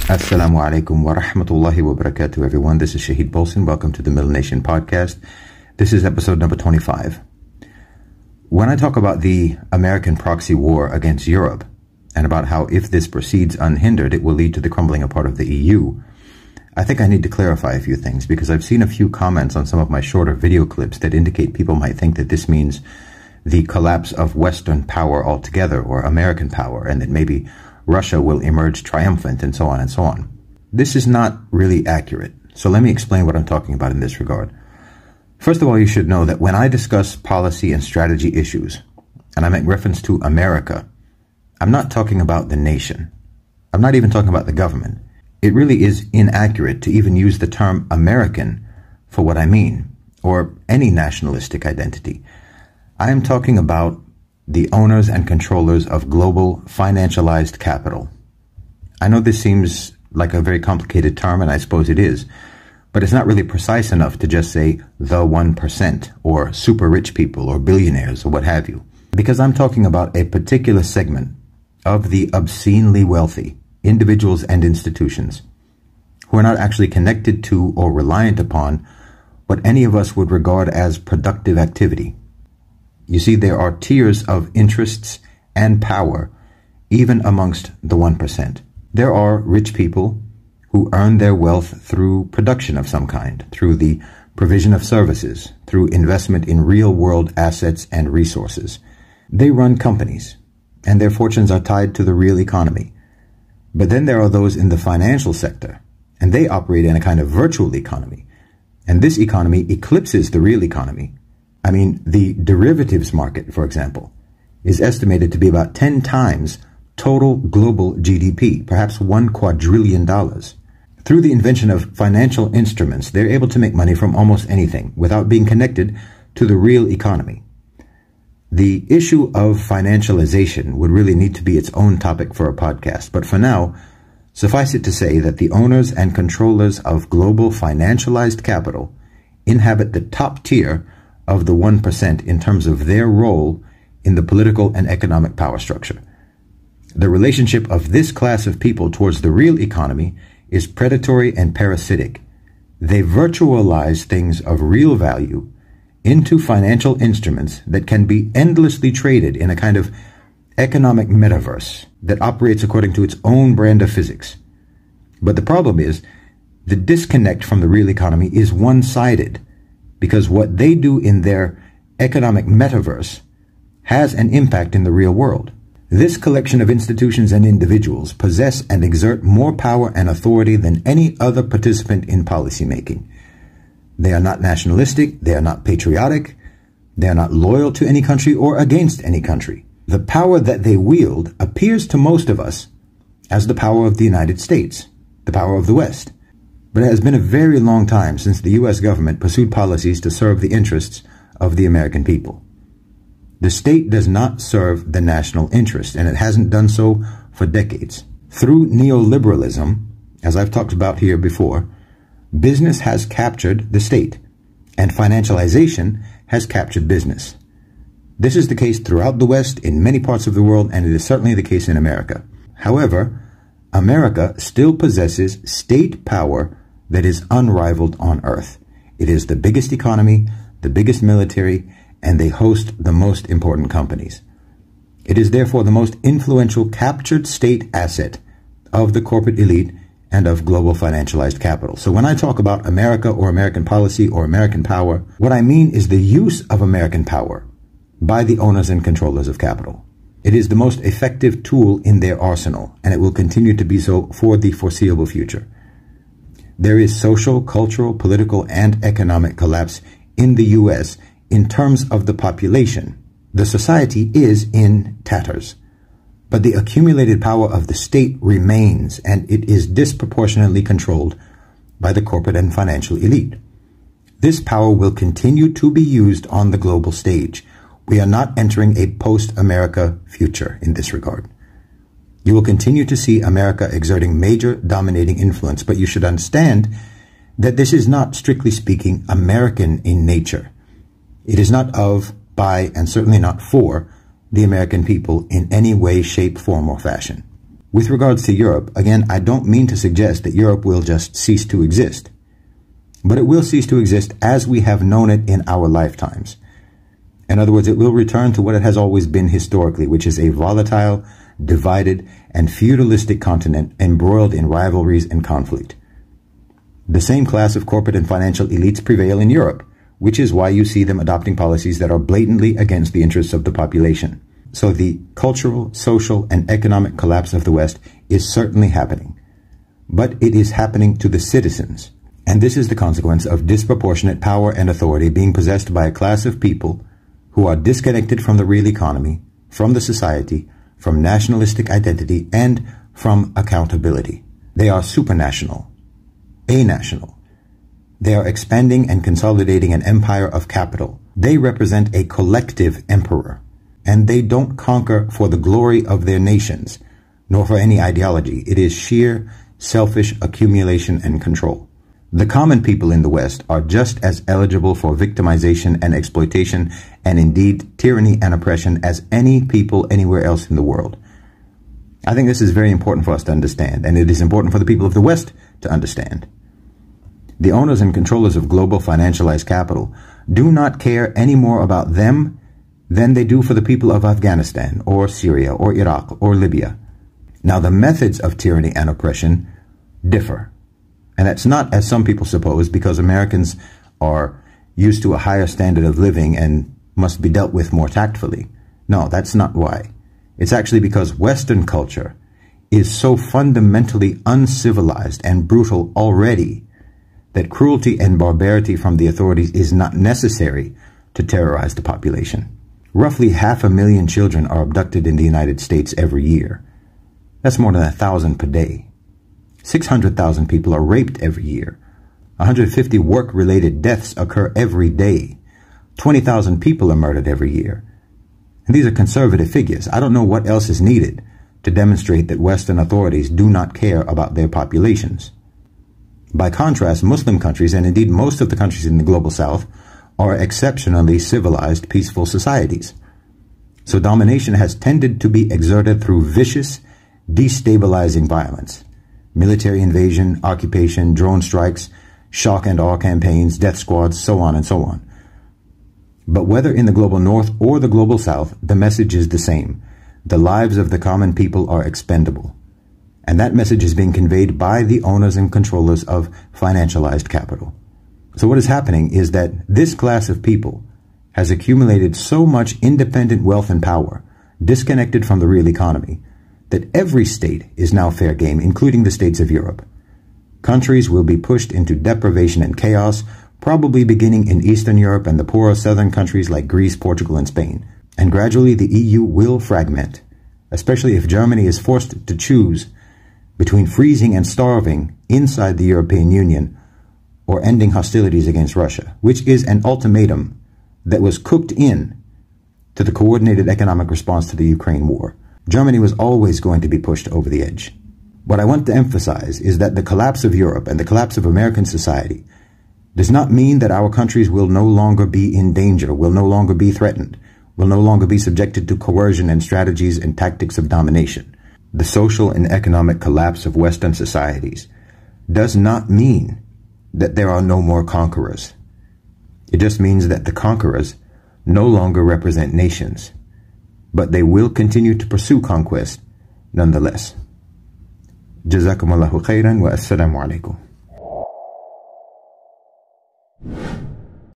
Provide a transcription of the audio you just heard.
Assalamu alaikum wa rahmatullahi wa barakatuh, everyone. This is Shahid Bolson. Welcome to the Middle Nation Podcast. This is episode number 25. When I talk about the American proxy war against Europe, and about how if this proceeds unhindered, it will lead to the crumbling apart of the EU, I think I need to clarify a few things, because I've seen a few comments on some of my shorter video clips that indicate people might think that this means the collapse of Western power altogether, or American power, and that maybe Russia will emerge triumphant, and so on and so on. This is not really accurate, so let me explain what I'm talking about in this regard. First of all, you should know that when I discuss policy and strategy issues, and I make reference to America, I'm not talking about the nation. I'm not even talking about the government. It really is inaccurate to even use the term American for what I mean, or any nationalistic identity. I am talking about the owners and controllers of global financialized capital. I know this seems like a very complicated term, and I suppose it is, but it's not really precise enough to just say the 1% or super rich people or billionaires or what have you, because I'm talking about a particular segment of the obscenely wealthy individuals and institutions who are not actually connected to or reliant upon what any of us would regard as productive activity. You see, there are tiers of interests and power even amongst the 1%. There are rich people who earn their wealth through production of some kind, through the provision of services, through investment in real-world assets and resources. They run companies, and their fortunes are tied to the real economy. But then there are those in the financial sector, and they operate in a kind of virtual economy. And this economy eclipses the real economy. I mean, the derivatives market, for example, is estimated to be about 10 times total global GDP, perhaps $1 quadrillion. Through the invention of financial instruments, they're able to make money from almost anything without being connected to the real economy. The issue of financialization would really need to be its own topic for a podcast, but for now, suffice it to say that the owners and controllers of global financialized capital inhabit the top tier of the 1% in terms of their role in the political and economic power structure. The relationship of this class of people towards the real economy is predatory and parasitic. They virtualize things of real value into financial instruments that can be endlessly traded in a kind of economic metaverse that operates according to its own brand of physics. But the problem is, the disconnect from the real economy is one-sided, because what they do in their economic metaverse has an impact in the real world. This collection of institutions and individuals possess and exert more power and authority than any other participant in policymaking. They are not nationalistic, they are not patriotic, they are not loyal to any country or against any country. The power that they wield appears to most of us as the power of the United States, the power of the West. But it has been a very long time since the U.S. government pursued policies to serve the interests of the American people. The state does not serve the national interest, and it hasn't done so for decades. Through neoliberalism, as I've talked about here before, business has captured the state, and financialization has captured business. This is the case throughout the West, in many parts of the world, and it is certainly the case in America. However, America still possesses state power that is unrivaled on earth. It is the biggest economy, the biggest military, and they host the most important companies. It is therefore the most influential captured state asset of the corporate elite and of global financialized capital. So when I talk about America or American policy or American power, what I mean is the use of American power by the owners and controllers of capital. It is the most effective tool in their arsenal, and it will continue to be so for the foreseeable future. There is social, cultural, political, and economic collapse in the U.S. in terms of the population. The society is in tatters, but the accumulated power of the state remains, and it is disproportionately controlled by the corporate and financial elite. This power will continue to be used on the global stage. We are not entering a post-America future in this regard. You will continue to see America exerting major dominating influence, but you should understand that this is not, strictly speaking, American in nature. It is not of, by, and certainly not for the American people in any way, shape, form, or fashion. With regards to Europe, again, I don't mean to suggest that Europe will just cease to exist, but it will cease to exist as we have known it in our lifetimes. In other words, it will return to what it has always been historically, which is a volatile, divided, and feudalistic continent embroiled in rivalries and conflict. The same class of corporate and financial elites prevail in Europe, which is why you see them adopting policies that are blatantly against the interests of the population. So the cultural, social, and economic collapse of the West is certainly happening. But it is happening to the citizens. And this is the consequence of disproportionate power and authority being possessed by a class of people who are disconnected from the real economy, from the society, from nationalistic identity, and from accountability. They are supranational, anational. They are expanding and consolidating an empire of capital. They represent a collective emperor, and they don't conquer for the glory of their nations, nor for any ideology. It is sheer, selfish accumulation and control. The common people in the West are just as eligible for victimization and exploitation, and indeed tyranny and oppression, as any people anywhere else in the world. I think this is very important for us to understand, and it is important for the people of the West to understand. The owners and controllers of global financialized capital do not care any more about them than they do for the people of Afghanistan or Syria or Iraq or Libya. Now, the methods of tyranny and oppression differ. And that's not, as some people suppose, because Americans are used to a higher standard of living and must be dealt with more tactfully. No, that's not why. It's actually because Western culture is so fundamentally uncivilized and brutal already that cruelty and barbarity from the authorities is not necessary to terrorize the population. Roughly 500,000 children are abducted in the United States every year. That's more than 1,000 per day. 600,000 people are raped every year. 150 work-related deaths occur every day. 20,000 people are murdered every year. And these are conservative figures. I don't know what else is needed to demonstrate that Western authorities do not care about their populations. By contrast, Muslim countries, and indeed most of the countries in the global South, are exceptionally civilized, peaceful societies. So domination has tended to be exerted through vicious, destabilizing violence. Military invasion, occupation, drone strikes, shock and awe campaigns, death squads, so on and so on. But whether in the global North or the global South, the message is the same. The lives of the common people are expendable. And that message is being conveyed by the owners and controllers of financialized capital. So what is happening is that this class of people has accumulated so much independent wealth and power, disconnected from the real economy, that every state is now fair game, including the states of Europe. Countries will be pushed into deprivation and chaos, probably beginning in Eastern Europe and the poorer southern countries like Greece, Portugal, and Spain. And gradually the EU will fragment, especially if Germany is forced to choose between freezing and starving inside the European Union or ending hostilities against Russia, which is an ultimatum that was cooked in to the coordinated economic response to the Ukraine war. Germany was always going to be pushed over the edge. What I want to emphasize is that the collapse of Europe and the collapse of American society does not mean that our countries will no longer be in danger, will no longer be threatened, will no longer be subjected to coercion and strategies and tactics of domination. The social and economic collapse of Western societies does not mean that there are no more conquerors. It just means that the conquerors no longer represent nations, but they will continue to pursue conquest nonetheless. Jazakumullahu khairan wa assalamu alaikum.